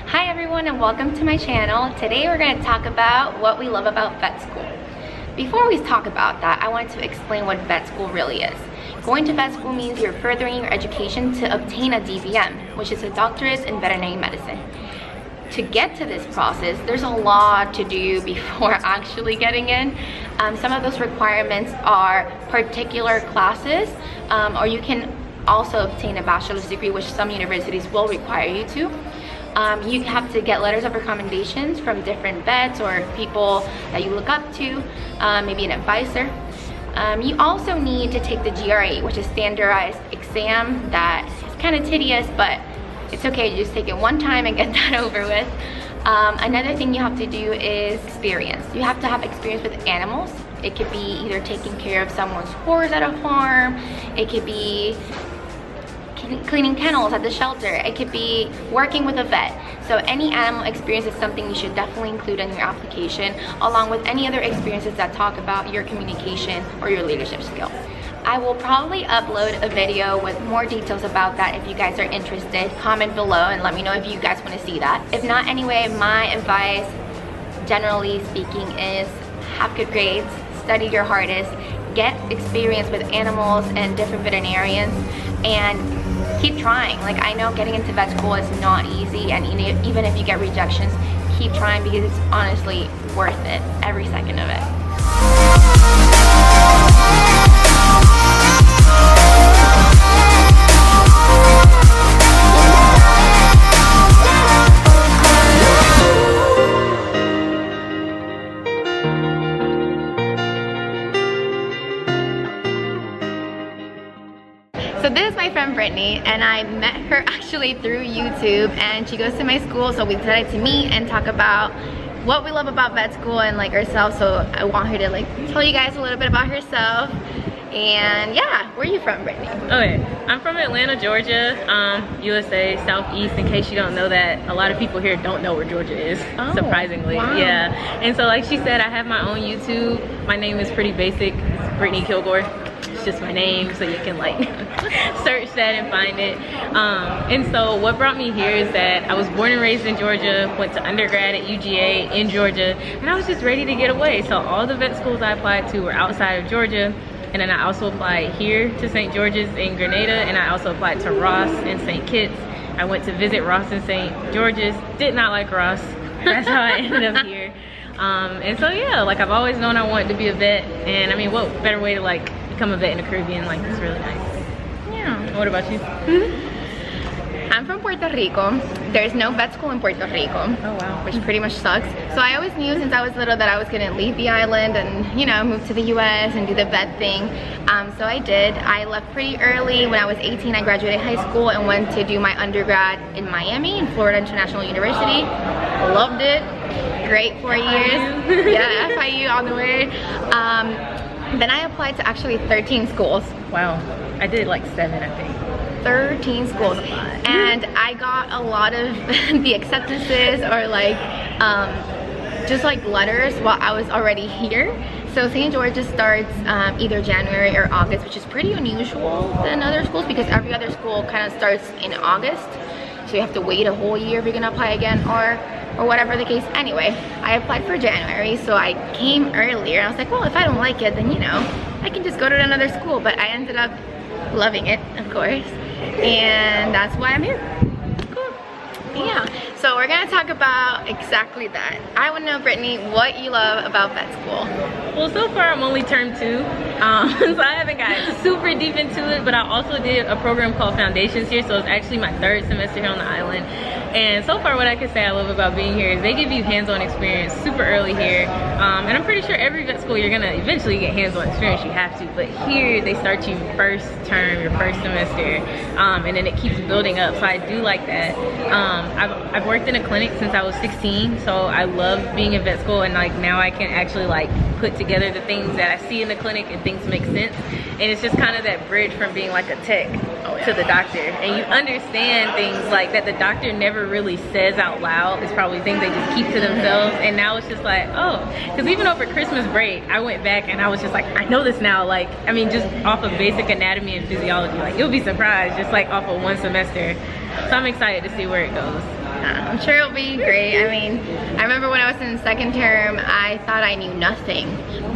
Hi everyone and welcome to my channel. Today we're going to talk about what we love about vet school. Before we talk about that, I wanted to explain what vet school really is. Going to vet school means you're furthering your education to obtain a DVM, which is a doctorate in veterinary medicine. To get to this process, there's a lot to do before actually getting in. Some of those requirements are particular classes, or you can also obtain a bachelor's degree, which some universities will require you to. You have to get letters of recommendations from different vets or people that you look up to, maybe an advisor. You also need to take the GRE, which is standardized exam that is kind of tedious, but it's okay, you just take it one time and get that over with. Another thing you have to do is experience. You have to have experience with animals. It could be either taking care of someone's horse at a farm, it could be cleaning kennels at the shelter, it could be working with a vet. So any animal experience is something you should definitely include in your application, along with any other experiences that talk about your communication or your leadership skills. I will probably upload a video with more details about that if you guys are interested. Comment below and let me know if you guys want to see that. If not, anyway, my advice, generally speaking, is have good grades, study your hardest, get experience with animals and different veterinarians, and keep trying. Like, I know getting into vet school is not easy, and even if you get rejections, keep trying because it's honestly worth it, every second of it. So this is my friend Brittany, and I met her actually through YouTube, and she goes to my school, so we decided to meet and talk about what we love about vet school and like ourselves. So I want her to like tell you guys a little bit about herself. And yeah, where are you from, Brittany? Okay, I'm from Atlanta, Georgia, USA, Southeast, in case you don't know that. A lot of people here don't know where Georgia is, surprisingly. Wow. Yeah, and so like she said, I have my own YouTube. My name is pretty basic, it's Brittany Kilgore. It's just my name, so you can like search that and find it. And so what brought me here is that I was born and raised in Georgia, went to undergrad at UGA in Georgia, and I was just ready to get away. So all the vet schools I applied to were outside of Georgia. And then I also applied here to St. George's in Grenada, and I also applied to Ross in St. Kitts. I went to visit Ross in St. George's, did not like Ross. That's how I ended up here. And so yeah, like I've always known I wanted to be a vet, and I mean, what better way to like become a vet in the Caribbean? Like, it's really nice. Yeah. What about you? I'm from Puerto Rico. There's no vet school in Puerto Rico. Oh wow. Which pretty much sucks. So I always knew since I was little that I was gonna leave the island and, you know, move to the US and do the vet thing. So I did. I left pretty early. When I was 18, I graduated high school and went to do my undergrad in Miami, in Florida International University. Loved it. Great 4 years. Yeah, FIU on the way. Then I applied to actually 13 schools. Wow. I did like 7, I think. 13 schools, and I got a lot of the acceptances or like just like letters while I was already here. So St. George's starts either January or August, which is pretty unusual than other schools because every other school kind of starts in August, so you have to wait a whole year if you're gonna apply again, or whatever the case. Anyway, I applied for January, so I came earlier. I was like, well, if I don't like it, then you know, I can just go to another school. But I ended up loving it, of course, and that's why I'm here. Cool. Yeah, so we're gonna talk about exactly that. I want to know, Brittany, what you love about vet school. Well, so far I'm only term 2, so I haven't gotten super deep into it, but I also did a program called Foundations here, so it's actually my 3rd semester here on the island. And so far what I can say I love about being here is they give you hands-on experience super early here. And I'm pretty sure every vet school you're gonna eventually get hands-on experience, you have to, but here they start you first term, your first semester, and then it keeps building up, so I do like that. I've worked in a clinic since I was 16, so I love being in vet school, and like now I can actually like put together the things that I see in the clinic and things make sense. And it's just kind of that bridge from being like a tech to the doctor, and you understand things like that the doctor never really says out loud. It's probably things they just keep to themselves, and now it's just like, oh, because even over Christmas break I went back and I was just like, I know this now. Like, I mean, just off of basic anatomy and physiology, like you'll be surprised just like off of 1 semester. So I'm excited to see where it goes. I'm sure it'll be great. I mean, I remember when I was in second term, I thought I knew nothing,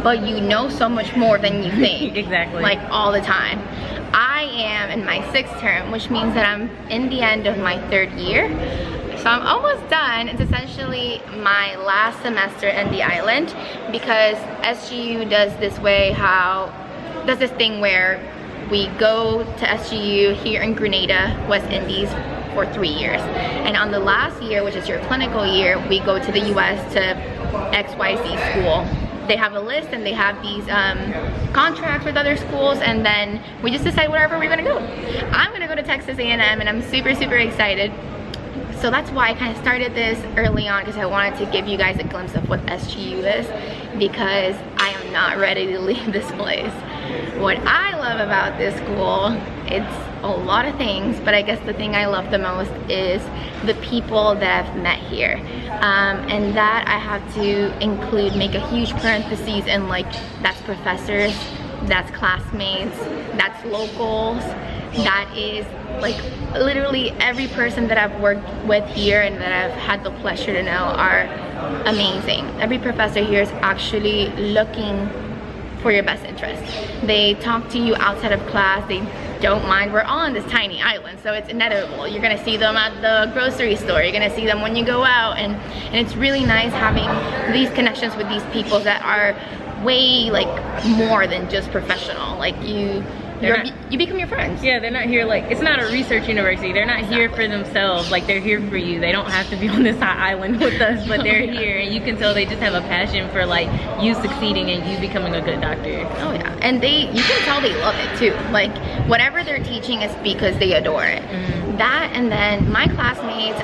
but you know so much more than you think. Exactly. Like all the time. I am in my sixth term, which means that I'm in the end of my third year. So I'm almost done. It's essentially my last semester in the island because SGU does this thing where we go to SGU here in Grenada, West Indies, for 3 years. And on the last year, which is your clinical year, we go to the US to XYZ school. They have a list and they have these contracts with other schools, and then we just decide wherever we're gonna go. I'm gonna go to Texas A&M, and I'm super, super excited. So that's why I kind of started this early on, because I wanted to give you guys a glimpse of what SGU is, because I am not ready to leave this place. What I love about this school, it's a lot of things, but I guess the thing I love the most is the people that I've met here. And that I have to make a huge parentheses in, like, that's professors, that's classmates, that's locals, that is like literally every person that I've worked with here and that I've had the pleasure to know are amazing. Every professor here is actually looking for your best interest. They talk to you outside of class. They don't mind. We're all on this tiny island, so it's inevitable. You're gonna see them at the grocery store. You're gonna see them when you go out, and it's really nice having these connections with these people that are way like more than just professional. Like you become your friends. Yeah, they're not here like, it's not a research university. They're not here for themselves. Like, they're here for you. They don't have to be on this island with us, but they're here, and you can tell they just have a passion for like you succeeding and you becoming a good doctor. Oh yeah, and you can tell they love it too. Like, whatever they're teaching is because they adore it. That, and then my classmates,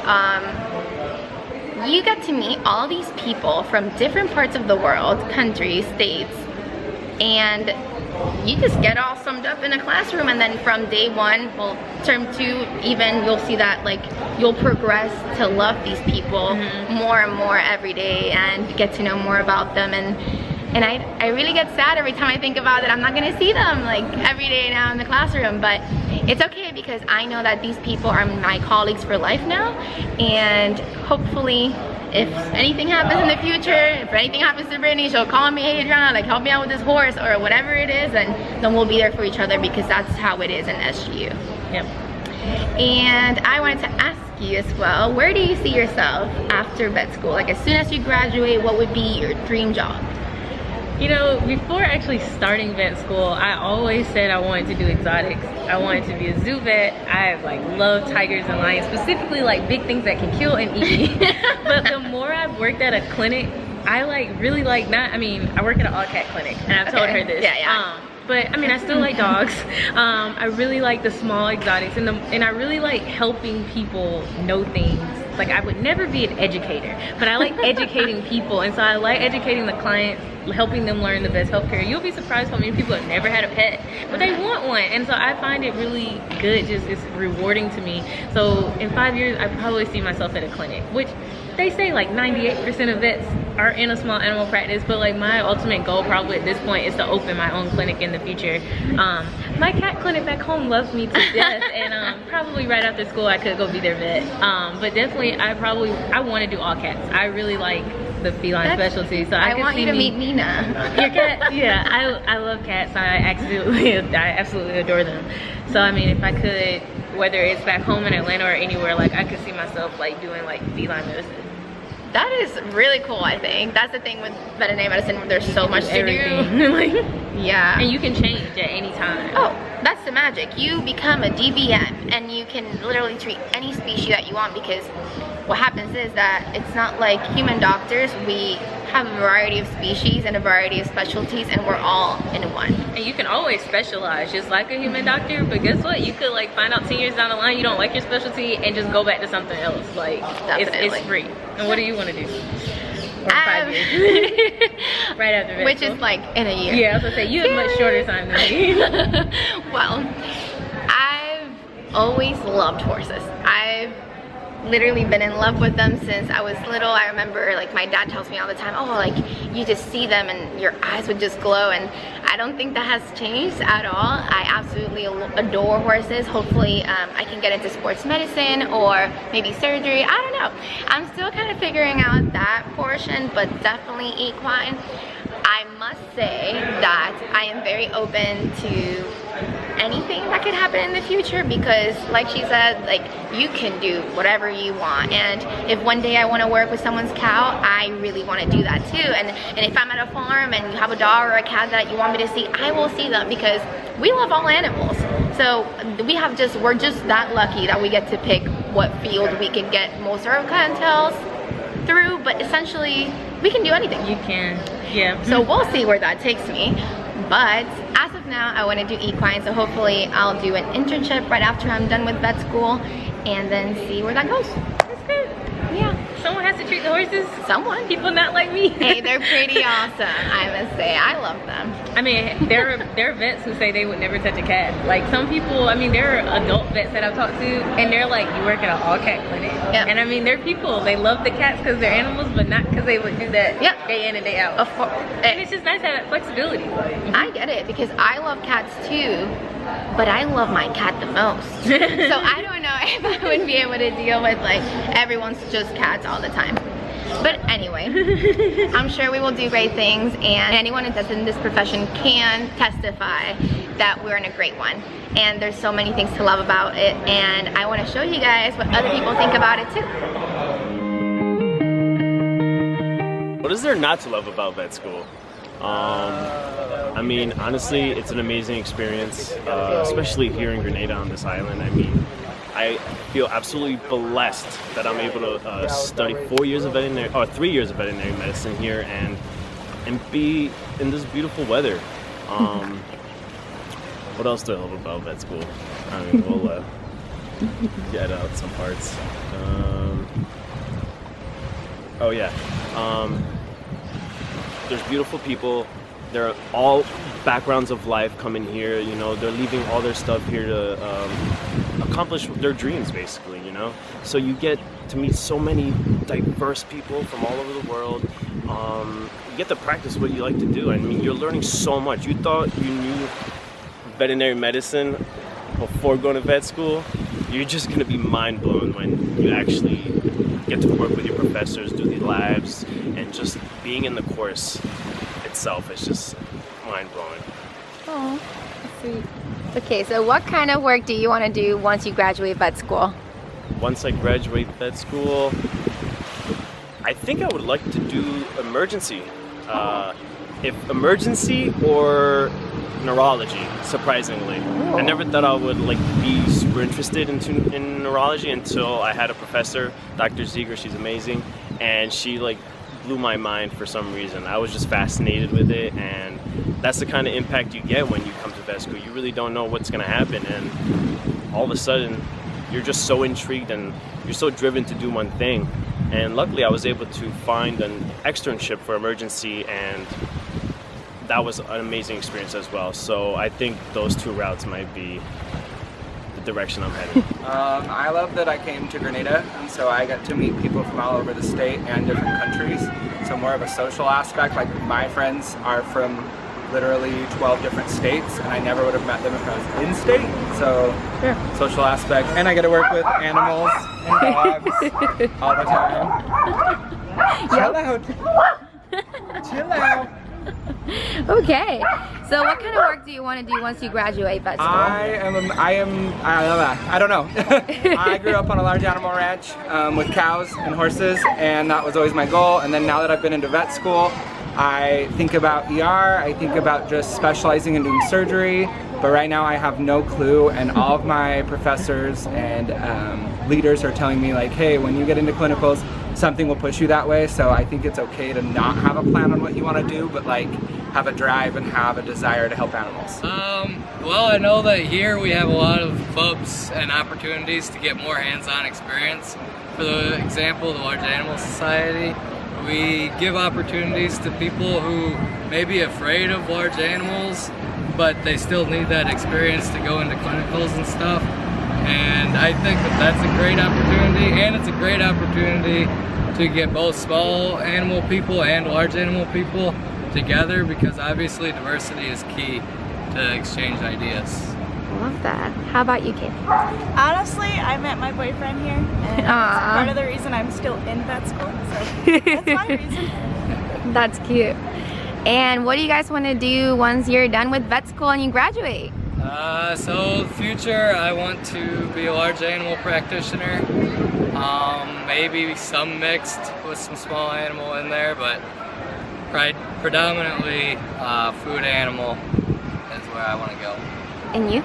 you get to meet all these people from different parts of the world, countries, states, and you just get all summed up in a classroom, and then from day one, well, term 2 even, you'll see that like you'll progress to love these people more and more every day and get to know more about them. And I really get sad every time I think about it. I'm not gonna see them like every day now in the classroom, but it's okay because I know that these people are my colleagues for life now, and hopefully if anything happens in the future, if anything happens to Brittany, she'll call me, hey Adriana, like help me out with this horse or whatever it is, and then we'll be there for each other, because that's how it is in SGU. Yep. And I wanted to ask you as well, where do you see yourself after vet school? Like, as soon as you graduate, what would be your dream job? You know, before actually starting vet school, I always said I wanted to do exotics. I wanted to be a zoo vet. I like love tigers and lions, specifically like big things that can kill and eat. But the more I've worked at a clinic, I really like I work at an all-cat clinic, and I've told her this. Yeah. But I mean, I still like dogs. I really like the small exotics, and I really like helping people know things. Like, I would never be an educator, but I like educating people, and so I like educating the clients, helping them learn the best healthcare. You'll be surprised how many people have never had a pet, but they want one, and so I find it really good. It's rewarding to me. So in 5 years, I probably see myself at a clinic, which they say like 98% of vets are in a small animal practice, but like my ultimate goal probably at this point is to open my own clinic in the future. My cat clinic back home loves me to death, and probably right after school I could go be their vet. But definitely I want to do all cats. I really like the feline specialty, so I want you to meet Nina. Your cat? Yeah, I love cats. I absolutely adore them. So I mean, if I could, whether it's back home in Atlanta or anywhere, like I could see myself like doing like feline medicine. That is really cool. I think that's the thing with veterinary medicine, where there's so much to do. Like, yeah, and you can change at any time. Oh, that's the magic. You become a DVM and you can literally treat any species that you want, because what happens is that it's not like human doctors. We have a variety of species and a variety of specialties, and we're all in one. And you can always specialize just like a human doctor, but guess what? You could like find out 10 years down the line you don't like your specialty and just go back to something else. Like, it's free. And what do you want to do? Or 5 years. Right after vet Which school. is like in a year. Yeah, I was gonna say, you have much shorter time than me. Well, I've always loved horses. I've literally been in love with them since I was little. I remember like my dad tells me all the time, oh, like you just see them and your eyes would just glow, and I don't think that has changed at all. I absolutely adore horses. Hopefully I can get into sports medicine or maybe surgery. I don't know. I'm still kind of figuring out that portion, but definitely equine. I must say that I am very open to anything that could happen in the future, because like she said, like you can do whatever you want, and if one day I want to work with someone's cow, I really want to do that too. And if I'm at a farm and you have a dog or a cat that you want me to see, I will see them, because we love all animals. So we're just that lucky that we get to pick what field we can get most of our clientele through, but essentially we can do anything. You can, yeah. So we'll see where that takes me. But as of now, I want to do equine, so hopefully I'll do an internship right after I'm done with vet school and then see where that goes. That's good. Yeah. Someone has to treat the horses. Someone. People not like me. Hey, they're pretty awesome, I must say. I love them. I mean, there are vets who say they would never touch a cat. Like some people, I mean, there are adult vets that I've talked to, and they're like, you work at an all-cat clinic. Yep. And I mean, there are people, they love the cats because they're animals, but not because they would do that Yep. day in and day out. Of course. And it's just nice to have that flexibility. I get it, because I love cats too, but I love my cat the most. So I don't know if I would be able to deal with like everyone's just cats all the time. But anyway, I'm sure we will do great things, and anyone that's in this profession can testify that we're in a great one. And there's so many things to love about it, and I want to show you guys what other people think about it too. What is there not to love about vet school? I mean, honestly, it's an amazing experience, especially here in Grenada on this island. I mean, I feel absolutely blessed that I'm able to study 3 years of veterinary medicine here and be in this beautiful weather. What else do I love about vet school? I mean, we'll get out some parts. Oh yeah. There's beautiful people. There are all backgrounds of life coming here. You know, they're leaving all their stuff here to accomplish their dreams, basically. You know, so you get to meet so many diverse people from all over the world. You get to practice what you like to do. I mean, you're learning so much. You thought you knew veterinary medicine before going to vet school. You're just gonna be mind blown when you actually get to work with your professors, do the labs, and just being in the course itself is just mind-blowing. Oh, that's sweet. Okay, so what kind of work do you want to do once you graduate vet school? Once I graduate vet school, I think I would like to do emergency. If emergency or neurology, surprisingly. Ooh. I never thought I would be super interested in neurology until I had a professor, Dr. Ziegler. She's amazing, and she blew my mind for some reason. I was just fascinated with it, and that's the kind of impact you get when you come to vet school. You really don't know what's going to happen, and all of a sudden you're just so intrigued and you're so driven to do one thing. And luckily I was able to find an externship for emergency, and that was an amazing experience as well. So I think those two routes might be the direction I'm heading. I love that I came to Grenada, and so I got to meet people from all over the state and different countries. So more of a social aspect, like my friends are from literally 12 different states, and I never would have met them if I was in-state. So yeah, social aspect, and I get to work with animals and dogs all the time. Chill out. Chill out. Okay, so what kind of work do you want to do once you graduate vet school? I don't know. I grew up on a large animal ranch with cows and horses, and that was always my goal. And then now that I've been into vet school, I think about ER, I think about just specializing in doing surgery, but right now I have no clue, and all of my professors and leaders are telling me hey, when you get into clinicals, something will push you that way. So I think it's okay to not have a plan on what you want to do, but have a drive and have a desire to help animals. Well, I know that here we have a lot of clubs and opportunities to get more hands-on experience. For the example, the Large Animal Society, we give opportunities to people who may be afraid of large animals, but they still need that experience to go into clinicals and stuff. And I think that that's a great opportunity, and it's a great opportunity to get both small animal people and large animal people together, because obviously diversity is key to exchange ideas. Love that. How about you, Kate? Honestly, I met my boyfriend here, and that's part of the reason I'm still in vet school, so that's my reason. That's cute. And what do you guys want to do once you're done with vet school and you graduate? So the future, I want to be a large animal practitioner, maybe some mixed with some small animal in there, but predominantly food animal is where I want to go. And you?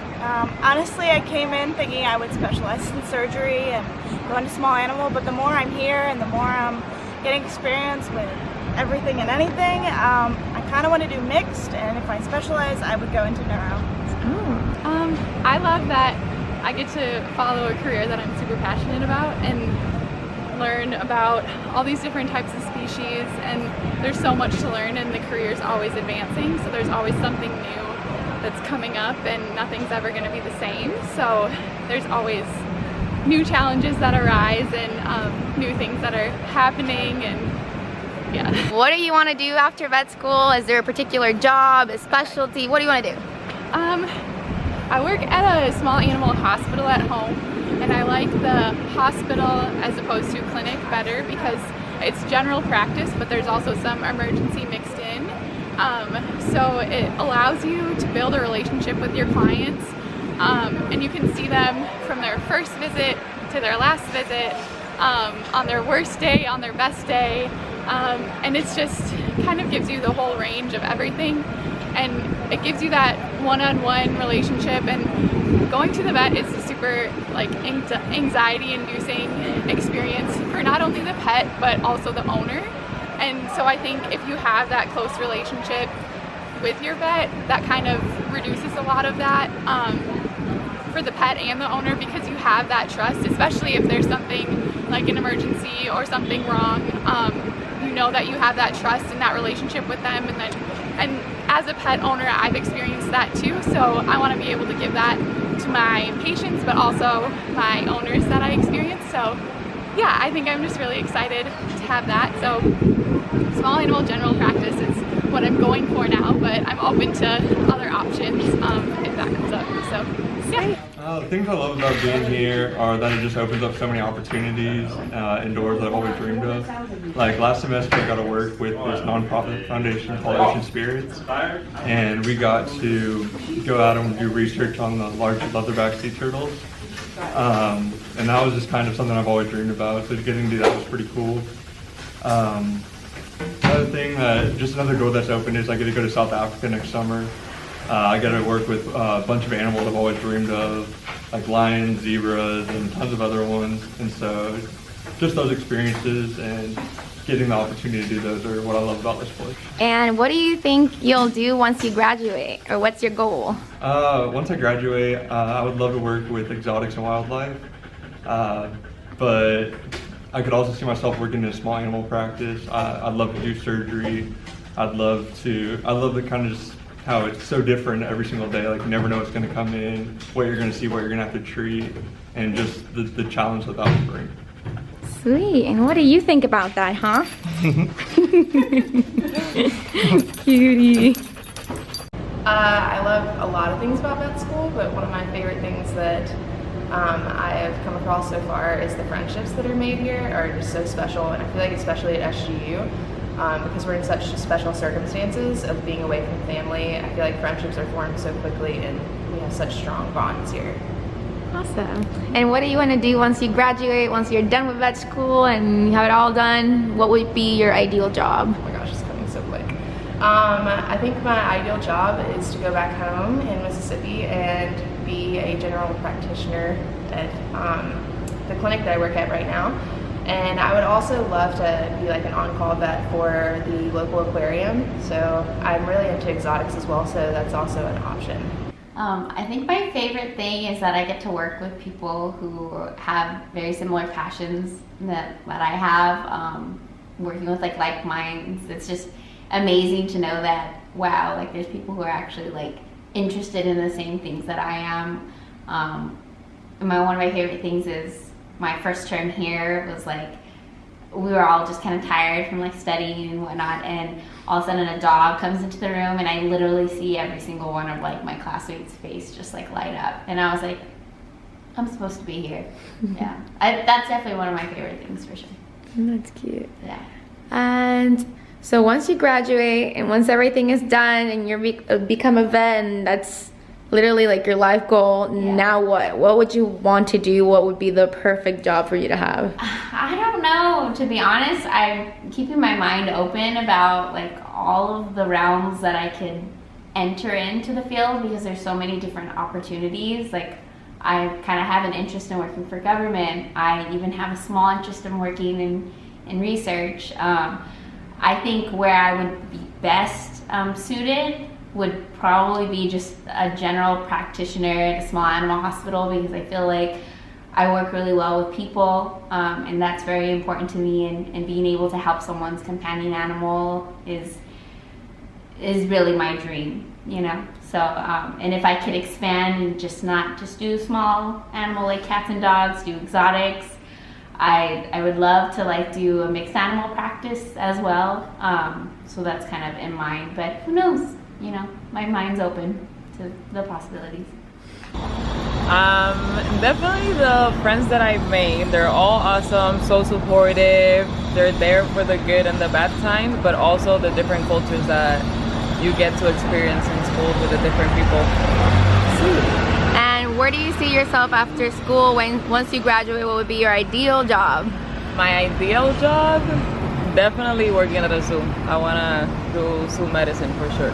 Honestly, I came in thinking I would specialize in surgery and go into small animal, but the more I'm here and the more I'm getting experience with everything and anything, I kind of want to do mixed, and if I specialize, I would go into neuro. I love that I get to follow a career that I'm super passionate about and learn about all these different types of species, and there's so much to learn, and the career is always advancing, so there's always something new that's coming up, and nothing's ever going to be the same, so there's always new challenges that arise and new things that are happening. And yeah. What do you want to do after vet school? Is there a particular job, a specialty? What do you want to do? I work at a small animal hospital at home, and I like the hospital as opposed to clinic better because it's general practice, but there's also some emergency mixed in. So it allows you to build a relationship with your clients, and you can see them from their first visit to their last visit, on their worst day, on their best day, and it's just kind of gives you the whole range of everything, and it gives you that one-on-one relationship. And going to the vet is a super anxiety-inducing experience for not only the pet but also the owner. And so I think if you have that close relationship with your vet, that kind of reduces a lot of that for the pet and the owner, because you have that trust, especially if there's something like an emergency or something wrong. You know that you have that trust and that relationship with them, and as a pet owner, I've experienced that too, so I want to be able to give that to my patients, but also my owners that I experience. So yeah, I think I'm just really excited to have that. So small animal general practice is what I'm going for now, but I'm open to other options if that comes up. So yeah. The things I love about being here are that it just opens up so many opportunities indoors that I've always dreamed of. Like last semester I got to work with this nonprofit foundation called Ocean Spirits, and we got to go out and do research on the large leatherback sea turtles. And that was just kind of something I've always dreamed about, so getting to do that was pretty cool. Another thing, just another goal that's open is I get to go to South Africa next summer. I get to work with a bunch of animals I've always dreamed of, like lions, zebras, and tons of other ones. And so just those experiences and getting the opportunity to do those are what I love about this place. And what do you think you'll do once you graduate, or what's your goal? Once I graduate, I would love to work with exotics and wildlife, but I could also see myself working in a small animal practice. I'd love to do surgery. I'd love the kind of just how it's so different every single day. Like you never know what's going to come in, what you're going to see, what you're going to have to treat, and just the challenge that will bring. Sweet. And what do you think about that, huh? Cutie. I love a lot of things about vet school, but one of my favorite things that I have come across so far is the friendships that are made here are just so special, and I feel like especially at SGU, because we're in such special circumstances of being away from family, I feel like friendships are formed so quickly and we have such strong bonds here. Awesome. And what do you want to do once you graduate, once you're done with vet school and you have it all done? What would be your ideal job? Oh my gosh, it's coming so quick. I think my ideal job is to go back home in Mississippi and be a general practitioner at the clinic that I work at right now. And I would also love to be like an on-call vet for the local aquarium. So I'm really into exotics as well, so that's also an option. I think my favorite thing is that I get to work with people who have very similar passions that I have. Working with like minds, it's just amazing to know that, wow, like there's people who are actually like interested in the same things that I am. one of my favorite things is my first term here was like, we were all just kind of tired from like studying and whatnot, and all of a sudden a dog comes into the room and I literally see every single one of like my classmates' face just like light up, and I was like, I'm supposed to be here. Yeah, that's definitely one of my favorite things for sure. That's cute. Yeah. And so once you graduate and once everything is done and you're become a vet, and that's literally like your life goal, now what would you want to do? What would be the perfect job for you to have? I don't know, to be honest. I'm keeping my mind open about like all of the realms that I could enter into the field, because there's so many different opportunities. Like, I kind of have an interest in working for government. I even have a small interest in working in research. I think where I would be best suited would probably be just a general practitioner at a small animal hospital, because I feel like I work really well with people, and that's very important to me, and being able to help someone's companion animal is really my dream, you know? So, and if I could expand and just not just do small animal like cats and dogs, do exotics, I would love to like do a mixed animal practice as well. So that's kind of in mind, but who knows? You know, my mind's open to the possibilities. Definitely the friends that I've made, they're all awesome, so supportive. They're there for the good and the bad times, but also the different cultures that you get to experience in school with the different people. And where do you see yourself after school? Once you graduate, what would be your ideal job? My ideal job? Definitely working at a zoo. I want to do zoo medicine for sure.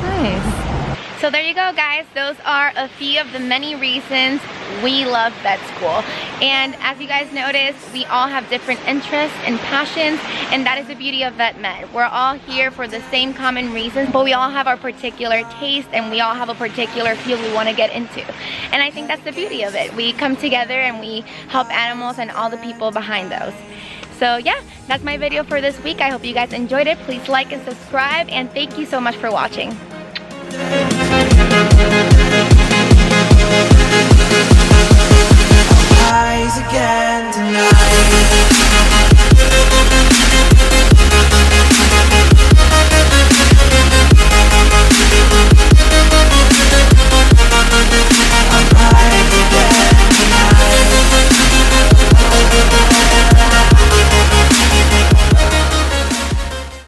Nice. So there you go, guys. Those are a few of the many reasons we love vet school. And as you guys noticed, we all have different interests and passions, and that is the beauty of Vet Med. We're all here for the same common reasons, but we all have our particular taste, and we all have a particular field we want to get into. And I think that's the beauty of it. We come together and we help animals and all the people behind those. So yeah, that's my video for this week. I hope you guys enjoyed it. Please like and subscribe, and thank you so much for watching.